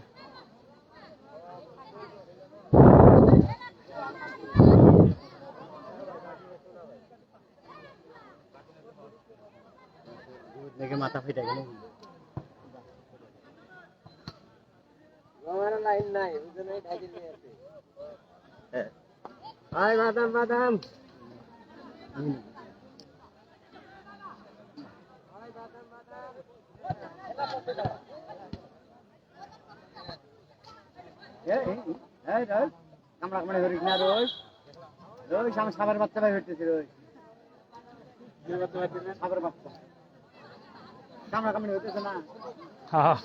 দেখে মাথা ফেটে গেল। বাদাম বাদাম কামড়া কামড়া ধরিস না রোজ রোজ আমার সাবার বাচ্চা ভাই হইতেছে রোজ সাবার বাচ্চা কামড়া কামড়ি হইতেছে না। হ্যাঁ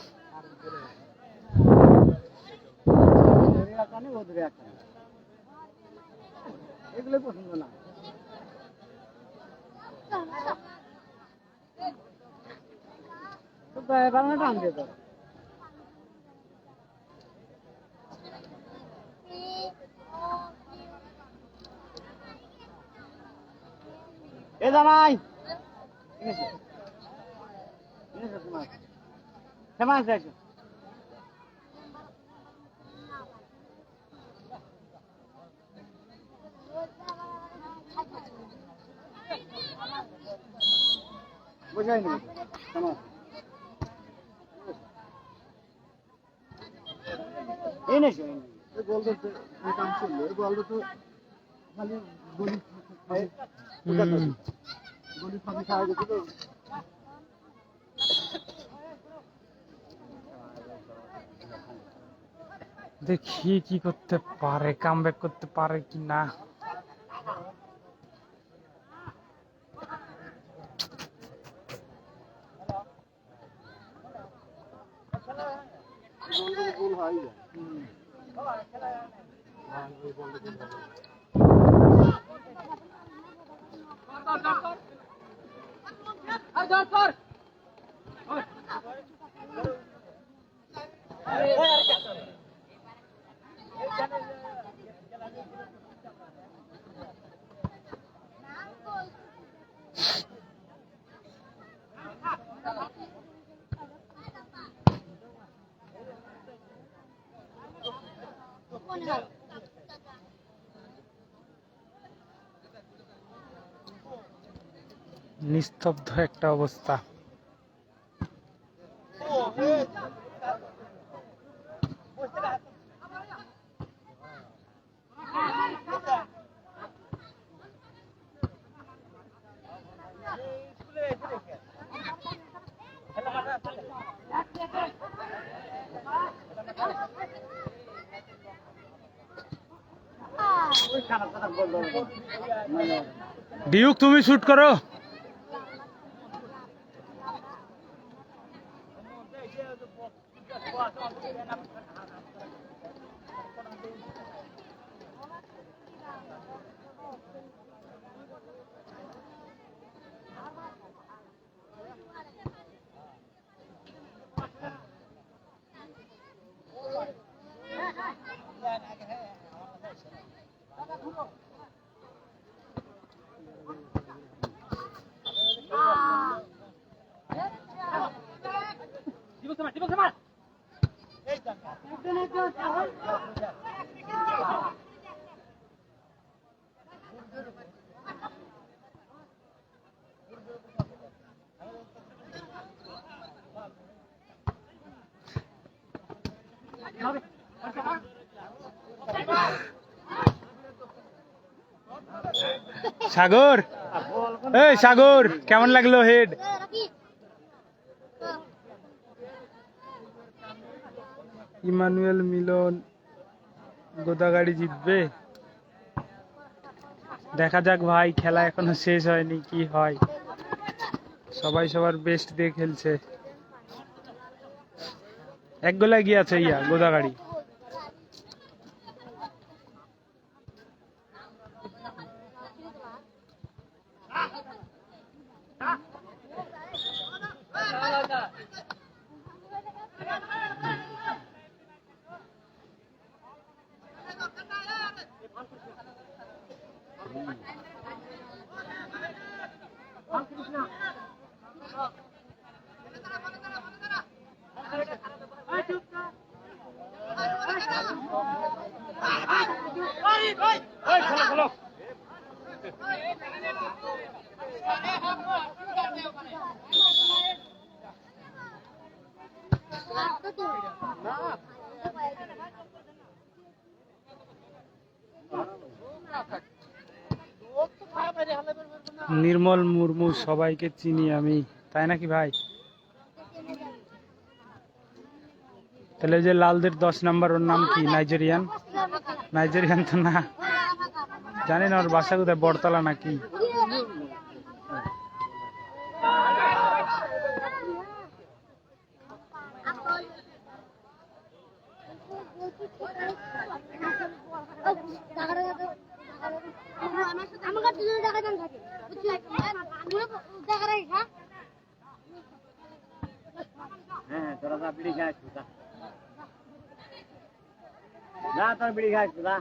এগুলো পছন্দ না। বাংলা টান দিয়ে তো এ জামাই কেমন আছে? বুঝাইনি কেমন এই নেই বলতে কাম করলো বলতো তো খালি গলি গলি ফাঁকি খাওয়া গেছিল। দেখি কি করতে পারে, কামব্যাক করতে পারে কি না। নিস্তব্ধ একটা অবস্থা। ডিউক তুমি শুট করো। সাগর, এই সাগর, কেমন লাগলো হেড? ইমানুয়েল মিলন গোদাগাড়ি জিতবে। দেখা যাক ভাই, খেলা এখনো শেষ হয়নি, কি হয়। সবাই সবার বেস্ট দিয়ে খেলছে। এক গোলে এগিয়ে আছে গোদাগাড়ি। নির্মল মুর্মু, সবাইকে চিনি আমি, তাই নাকি ভাই? তাহলে ওই যে লালদের 10 নাম্বার, ওর নাম কি? নাইজেরিয়ান? নাইজেরিয়ান তো না, জানি না ওর বাসা কোথায়, বড়তলা নাকি? হ্যাঁ, তোরা যা বিড়ি খাস যা, তোর বিড়ি খাস যা।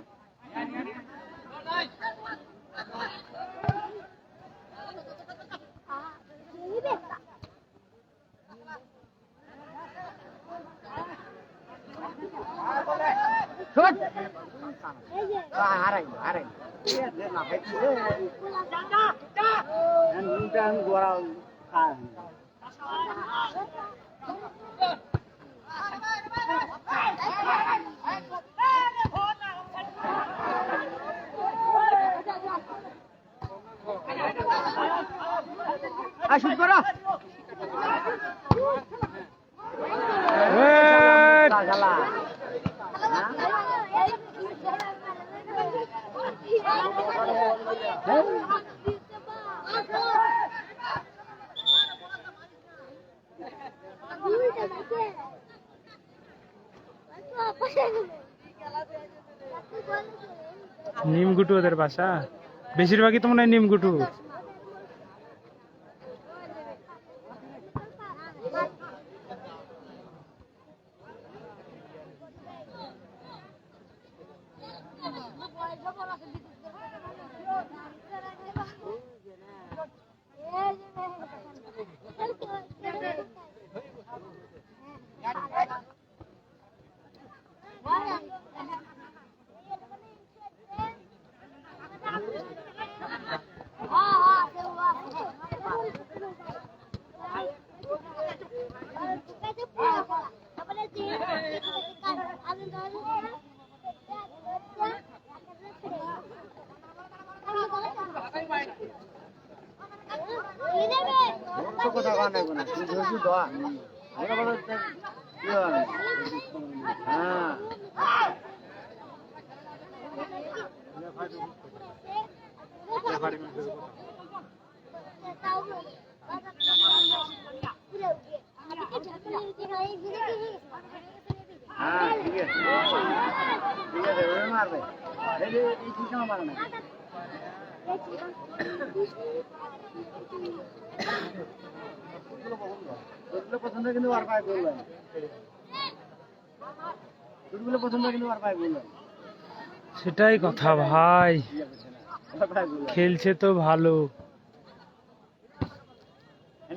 হারাই হারাই গোড়া শুট করো। নিমগুটু ওদের বাসা, বেশিরভাগই তো মনে হয় নিমগুটু। কথা কওয়া নাই না, তুই ধরবি দোয়া হ্যাঁ হ্যাঁ ঠিক আছে ঠিক আছে, ওই মারবে এই ঠিক আমার মারা না। পছন্দ কিন্তু আর পাই বললাম, দুগুলো পছন্দ কিন্তু আর পাই বললাম। সেটাই কথা ভাই, খেলছে তো ভালো।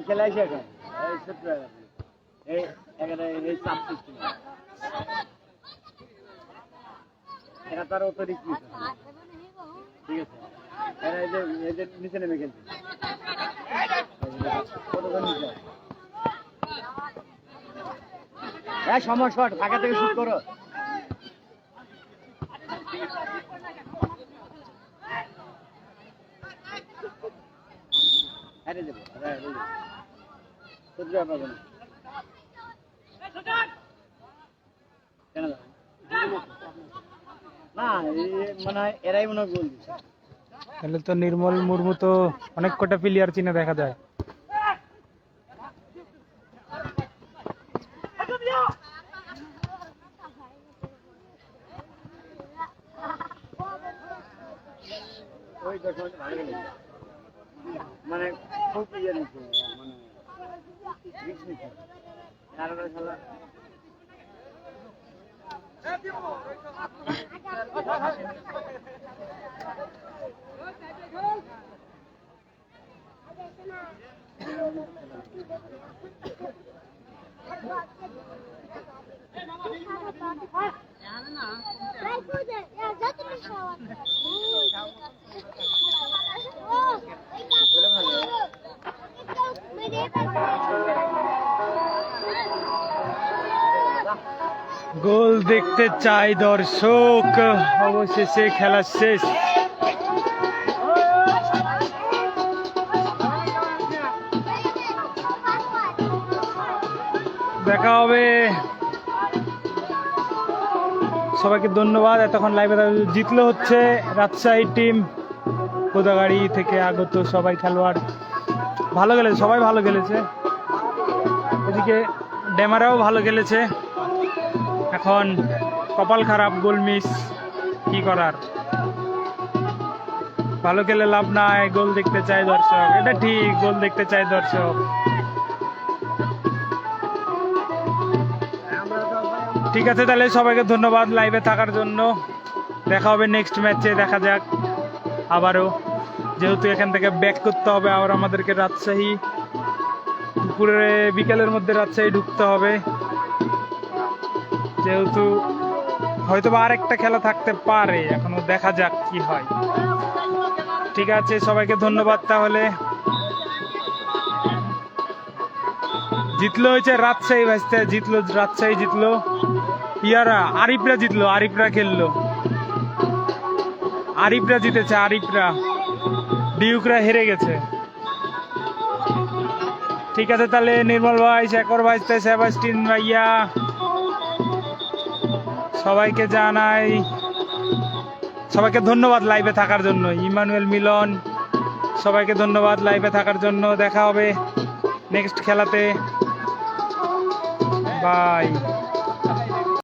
খেলাইছে এখন এই এই চাপ সৃষ্টি এরা তার অতিরিক্ত ঠিক আছে, এরা এই যে নিচে নেমে খেলছে কতক্ষণ নিচে। হ্যাঁ সময় শট, ফাঁকা থেকে শুট করো। আরে দেবো সহ্য পাবো না। কেন যাবে না? মানে এরাই মনে হয় গোল দিচ্ছে। তাহলে তো নির্মল মুর্মু তো অনেক কটা প্লেয়ার চিনে দেখা যায়। ওই 10 মিনিট ভালো গেল, মানে খুব ইয়ে নিচ্ছে, মানে রিস্ক নিচ্ছে। আর ওরা খেলা গোল দেখতে চাই দর্শক, অবশেষে খেলা শেষ। দেখা হবে। সবাইকে ধন্যবাদ এতক্ষণ লাইভে জিতলো হচ্ছে রাজশাহী টিম, কোদাগাড়ি থেকে আগত সবাই খেলোয়াড় ভালো খেলেছে, সবাই ভালো খেলেছে। এদিকে ডেমারাও ভালো খেলেছে। এখন কপাল খারাপ, গোল মিস, কি করার। ভালো খেলে লাভ নাই, গোল দেখতে চাই দর্শক, এটা ঠিক, গোল দেখতে চাই দর্শক। ঠিক আছে, তাহলে সবাইকে ধন্যবাদ লাইভে থাকার জন্য। দেখা হবে নেক্সট ম্যাচে, দেখা যাক আবারও, যেহেতু এখান থেকে ব্যাক করতে হবে আবার আমাদেরকে রাজশাহী, দুপুরে বিকেলের মধ্যে রাজশাহী ঢুকতে হবে, যেহেতু হয়তো বা আরেকটা খেলা থাকতে পারে, এখনো দেখা যাক কি হয়। ঠিক আছে, সবাইকে ধন্যবাদ। তাহলে জিতলো হয়েছে রাজশাহী, ভাইস্তে জিতলো, রাজশাহী জিতলো, ইয়ারা আরিফরা জিতলো, আরিফরা খেললো, আরিফরা জিতেছে, আরিফরা, ডিউকরা হেরে গেছে। ঠিক আছে, তাহলে নির্মল ভাই, শেখর ভাই, সেবাস্টিন ভাইয়া, সবাইকে জানাই, সবাইকে ধন্যবাদ লাইভে থাকার জন্য। ইমানুয়েল, মিলন, সবাইকে ধন্যবাদ লাইভে থাকার জন্য। দেখা হবে নেক্সট খেলাতে, বাই।